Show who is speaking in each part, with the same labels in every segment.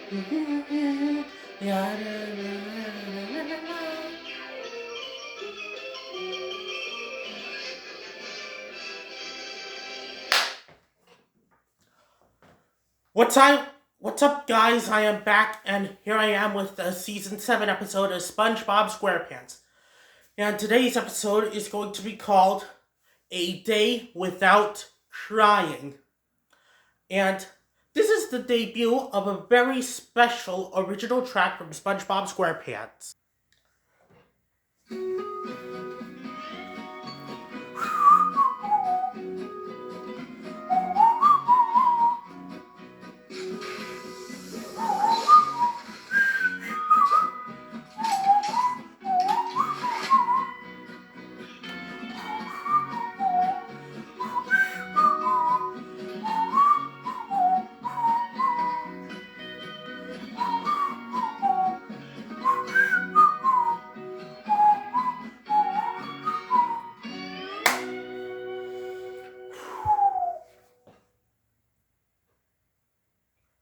Speaker 1: What's up, guys? I am back, and here I am with the Season 7 episode of SpongeBob SquarePants. And today's episode is going to be called A Day Without Crying. And this is the debut of a very special original track from SpongeBob SquarePants.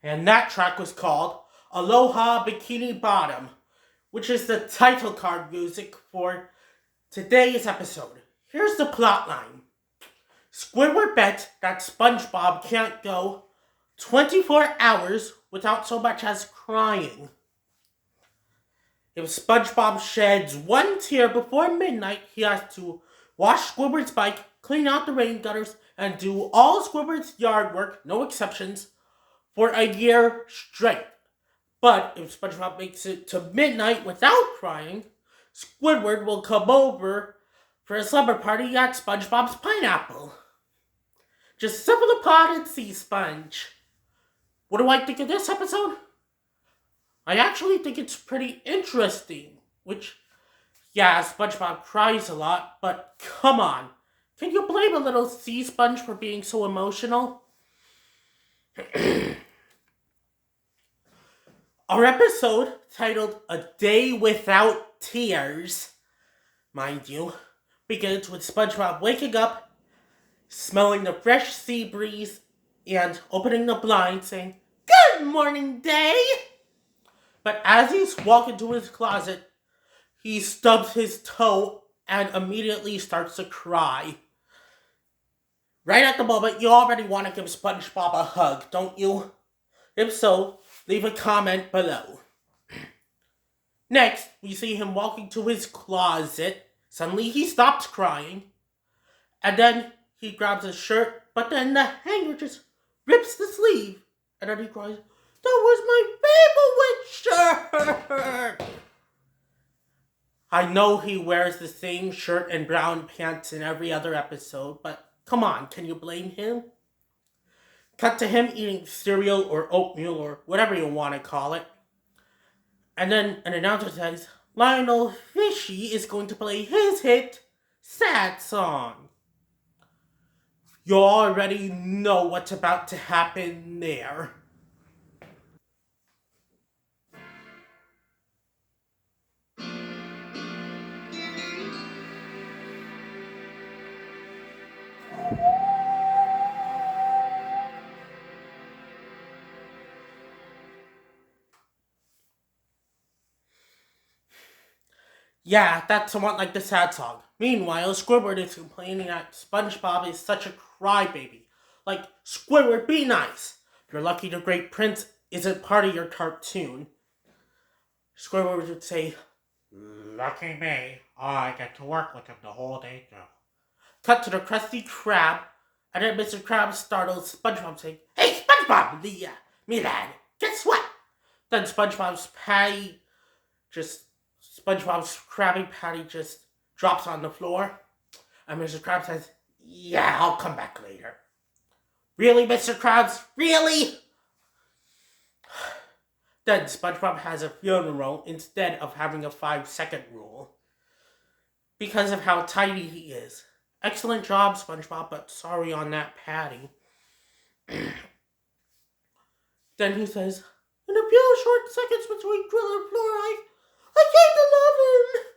Speaker 1: And that track was called Aloha Bikini Bottom, which is the title card music for today's episode. Here's the plot line. Squidward bets that SpongeBob can't go 24 hours without so much as crying. If SpongeBob sheds one tear before midnight, he has to wash Squidward's bike, clean out the rain gutters, and do all Squidward's yard work, no exceptions, for a year straight. But if SpongeBob makes it to midnight without crying, Squidward will come over for a slumber party at SpongeBob's Pineapple. Just sip of the pot and see, Sponge. What do I think of this episode? I actually think it's pretty interesting, which, yeah, SpongeBob cries a lot, but come on. Can you blame a little sea sponge for being so emotional? Our episode, titled A Day Without Tears, mind you, begins with SpongeBob waking up, smelling the fresh sea breeze, and opening the blinds saying, "Good morning, day!" But as he's walking to his closet, he stubs his toe and immediately starts to cry. Right at the moment, you already want to give SpongeBob a hug, don't you? If so, leave a comment below. Next, we see him walking to his closet. Suddenly, he stops crying. And then he grabs his shirt, but then the hanger just rips the sleeve. And then he cries, "That was my favorite shirt!" I know he wears the same shirt and brown pants in every other episode, but come on, can you blame him? Cut to him eating cereal or oatmeal or whatever you want to call it. And then an announcer says, Lionel Fishy is going to play his hit, Sad Song. You already know what's about to happen there. Yeah, that's somewhat like the sad song. Meanwhile, Squidward is complaining that SpongeBob is such a crybaby. Like, Squidward, be nice. You're lucky the Great Prince isn't part of your cartoon. Squidward would say, "Lucky me. I get to work with him the whole day through." Cut to the Krusty Krab, and then Mr. Krab startles SpongeBob saying, "Hey, SpongeBob, me lad, guess what?" Then SpongeBob's Krabby Patty just drops on the floor. And Mr. Krabs says, "Yeah, I'll come back later." "Really, Mr. Krabs? Really?" Then SpongeBob has a funeral instead of having a 5-second rule. Because of how tiny he is. Excellent job, SpongeBob, but sorry on that patty. Then he says, "In a few short seconds between Drill and Fluoride, I came to love him."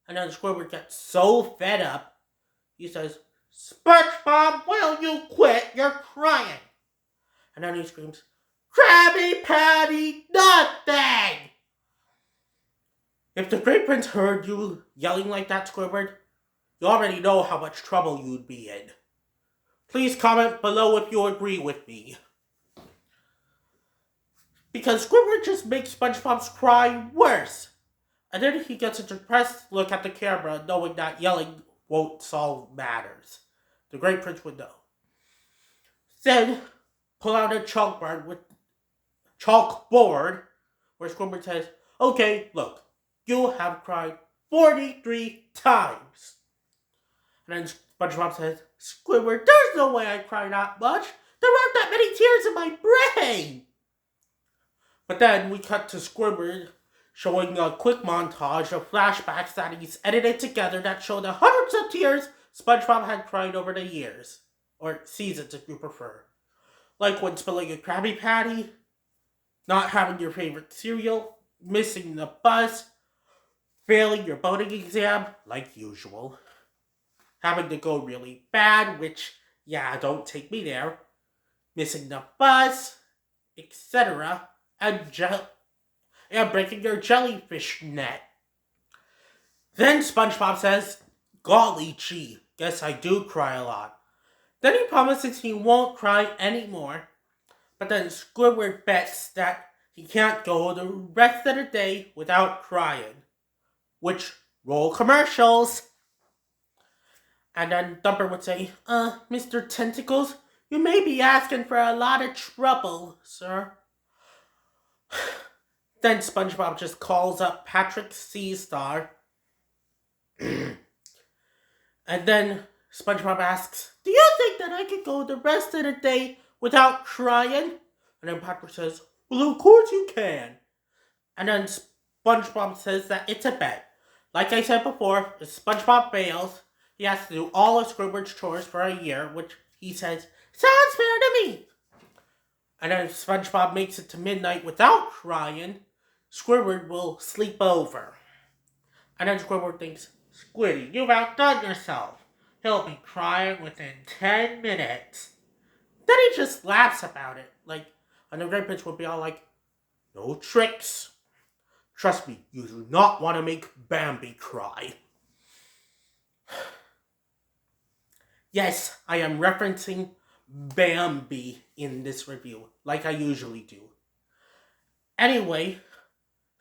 Speaker 1: And then Squidward gets so fed up, he says, "SpongeBob, will you quit? You're crying." And then he screams, Krabby Patty, nothing! If the Great Prince heard you yelling like that, Squidward, you already know how much trouble you'd be in. Please comment below if you agree with me. Because Squidward just makes SpongeBob's cry worse. And then he gets a depressed look at the camera, knowing that yelling won't solve matters. The Great Prince would know. Then, pull out a chalkboard where Squidward says, okay, look, you have cried 43 times. And then SpongeBob says, Squidward, there's no way I cry that much. There aren't that many tears in my brain. But then we cut to Squidward showing a quick montage of flashbacks that he's edited together that show the hundreds of tears SpongeBob had cried over the years. Or seasons, if you prefer. Like when spilling a Krabby Patty, not having your favorite cereal, missing the bus, failing your boating exam, like usual, having to go really bad, which, yeah, don't take me there, missing the bus, etc., and breaking your jellyfish net. Then SpongeBob says, golly gee, guess I do cry a lot. Then he promises he won't cry anymore, but then Squidward bets that he can't go the rest of the day without crying. Which, roll commercials. And then Thumper would say, Mr. Tentacles, you may be asking for a lot of trouble, sir. Then SpongeBob just calls up Patrick Seastar. And then SpongeBob asks, do you think that I could go the rest of the day without crying? And then Patrick says, well, of course you can. And then SpongeBob says that it's a bet. Like I said before, if SpongeBob fails, he has to do all of Squidward's chores for a year, which he says, sounds fair to me. And then if SpongeBob makes it to midnight without crying, Squidward will sleep over. And then Squidward thinks, Squiddy, you've outdone yourself. He'll be crying within 10 minutes. Then he just laughs about it. And the Great Prince would be all like, no tricks. Trust me, you do not want to make Bambi cry. Yes, I am referencing Bambi in this review, like I usually do. Anyway,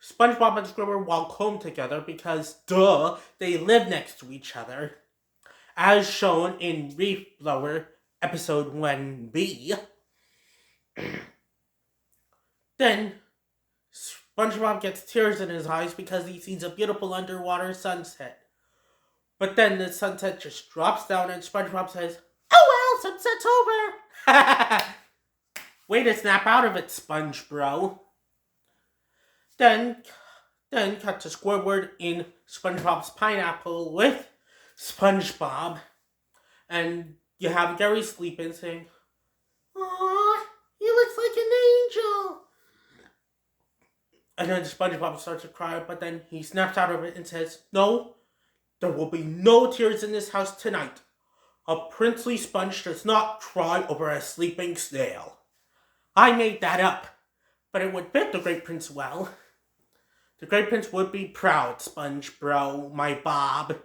Speaker 1: SpongeBob and Squidward walk home together because, duh, they live next to each other. As shown in Reef Blower episode 1B. Then, SpongeBob gets tears in his eyes because he sees a beautiful underwater sunset. But then the sunset just drops down and SpongeBob says, oh well, sunset's over. Way to snap out of it, Sponge Bro. Then cut to Squidward in SpongeBob's pineapple with SpongeBob. And you have Gary sleeping saying, aw, he looks like an angel. And then SpongeBob starts to cry, but then he snaps out of it and says, no, there will be no tears in this house tonight. A princely sponge does not cry over a sleeping snail. I made that up, but it would fit the Great Prince well. The Great Prince would be proud, Sponge Bro, my Bob.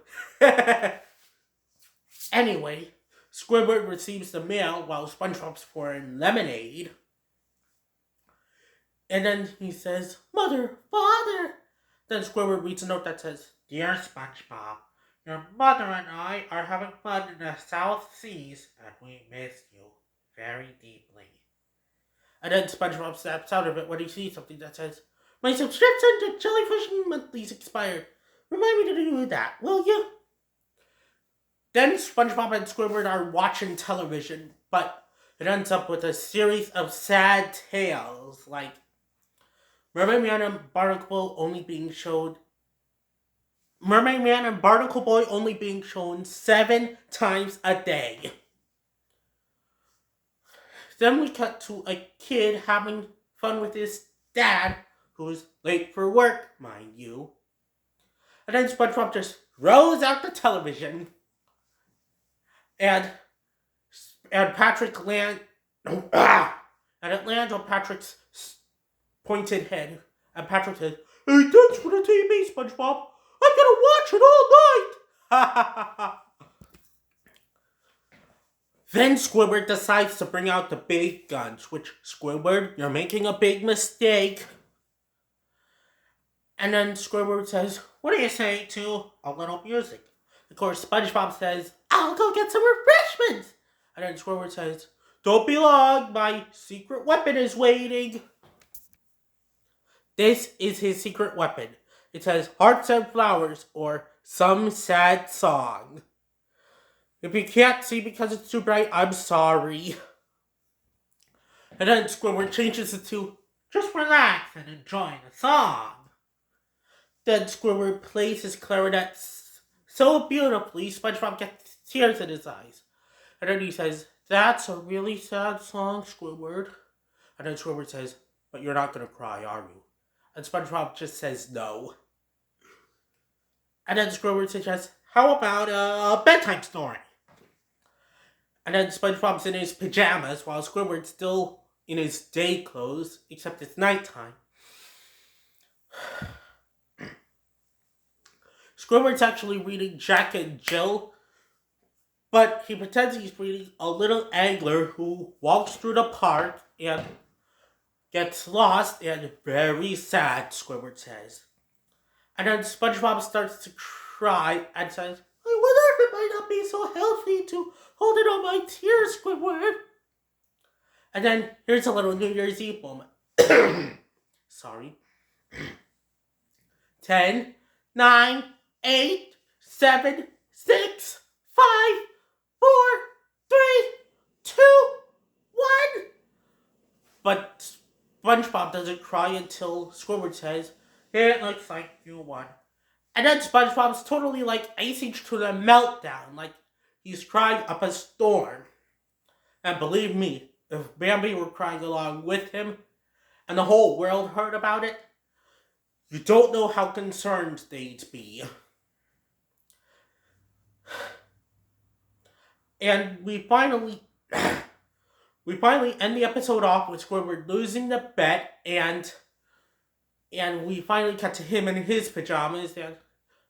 Speaker 1: Anyway, Squidward receives the mail while SpongeBob's pouring lemonade. And then he says, Mother, Father. Then Squidward reads a note that says, Dear SpongeBob, your mother and I are having fun in the South Seas, and we miss you very deeply. And then SpongeBob snaps out of it when he sees something that says, my subscription to Jellyfish Monthly's expired. Remind me to do that, will you? Then SpongeBob and Squidward are watching television, but it ends up with a series of sad tales, like Mermaid Man and Barnacle only being shown 7 times a day. Then we cut to a kid having fun with his dad, who's late for work, mind you. And then SpongeBob just throws out the television. And Patrick and it lands on Patrick's pointed head. And Patrick says, "Hey, thanks for the TV, SpongeBob. I'm gonna watch it all night." Ha ha ha. Then Squidward decides to bring out the big guns, which, Squidward, you're making a big mistake. And then Squidward says, "What do you say to a little music?" Of course, SpongeBob says, "I'll go get some refreshments." And then Squidward says, "Don't be long, my secret weapon is waiting." This is his secret weapon. It says hearts and flowers, or some sad song. If you can't see because it's too bright, I'm sorry. And then Squidward changes it to just relax and enjoy the song. Then Squidward plays his clarinet so beautifully, SpongeBob gets tears in his eyes. And then he says, "That's a really sad song, Squidward." And then Squidward says, "But you're not going to cry, are you?" And SpongeBob just says no. And then Squidward suggests, "How about a bedtime story?" And then SpongeBob's in his pajamas while Squidward's still in his day clothes, except it's nighttime. Squidward's actually reading Jack and Jill, but he pretends he's reading A Little Angler Who Walks Through the Park and gets lost and very sad, Squidward says. And then SpongeBob starts to cry and says, "I wonder if it might not be so healthy to hold in on my tears, Squidward." And then here's a little New Year's Eve moment. Sorry. 10, 9, 8, 7, 6, 5, 4, 3, 2, 1. But SpongeBob doesn't cry until Squidward says, "It looks like you won." And then SpongeBob's totally like icing to the meltdown, like he's crying up a storm. And believe me, if Bambi were crying along with him, and the whole world heard about it, you don't know how concerned they'd be. And we finally end the episode off with Squidward losing the bet, and we finally cut to him in his pajamas, and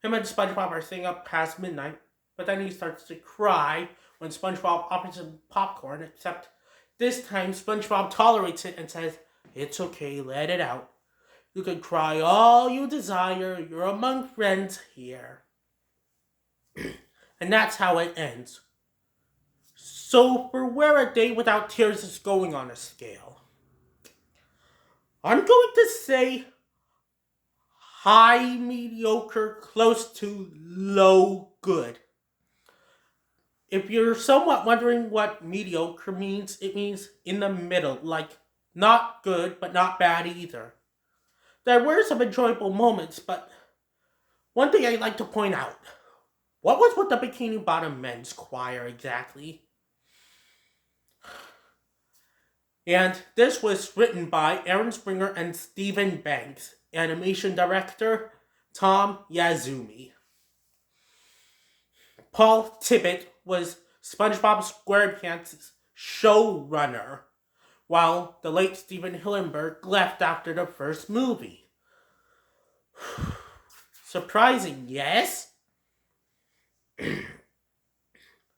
Speaker 1: him and SpongeBob are staying up past midnight, but then he starts to cry when SpongeBob offers him popcorn, except this time SpongeBob tolerates it and says, "It's okay, let it out. You can cry all you desire, you're among friends here." And that's how it ends. So for where a day without tears is going on a scale, I'm going to say high mediocre, close to low good. If you're somewhat wondering what mediocre means, it means in the middle, like not good but not bad either. There were some enjoyable moments, but one thing I'd like to point out, what was with the Bikini Bottom men's choir exactly? And this was written by Aaron Springer and Stephen Banks. Animation director, Tom Yazumi. Paul Tibbitt was SpongeBob SquarePants' showrunner, while the late Steven Hillenburg left after the first movie. Surprising, yes?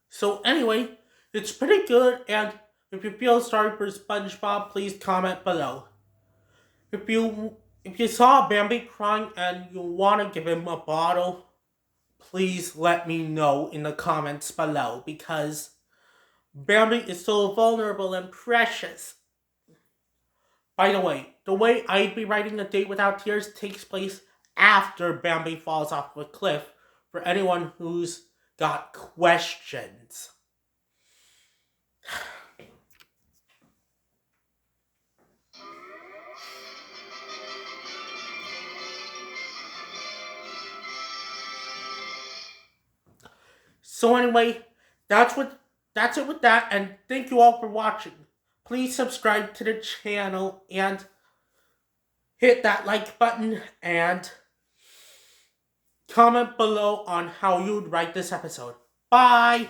Speaker 1: So anyway, it's pretty good, and if you feel sorry for SpongeBob, please comment below. If you saw Bambi crying and you want to give him a bottle, please let me know in the comments below, because Bambi is so vulnerable and precious. By the way I'd be writing A Day Without Tears takes place after Bambi falls off the cliff, for anyone who's got questions. So anyway, that's it with that, and thank you all for watching. Please subscribe to the channel and hit that like button and comment below on how you'd write this episode. Bye!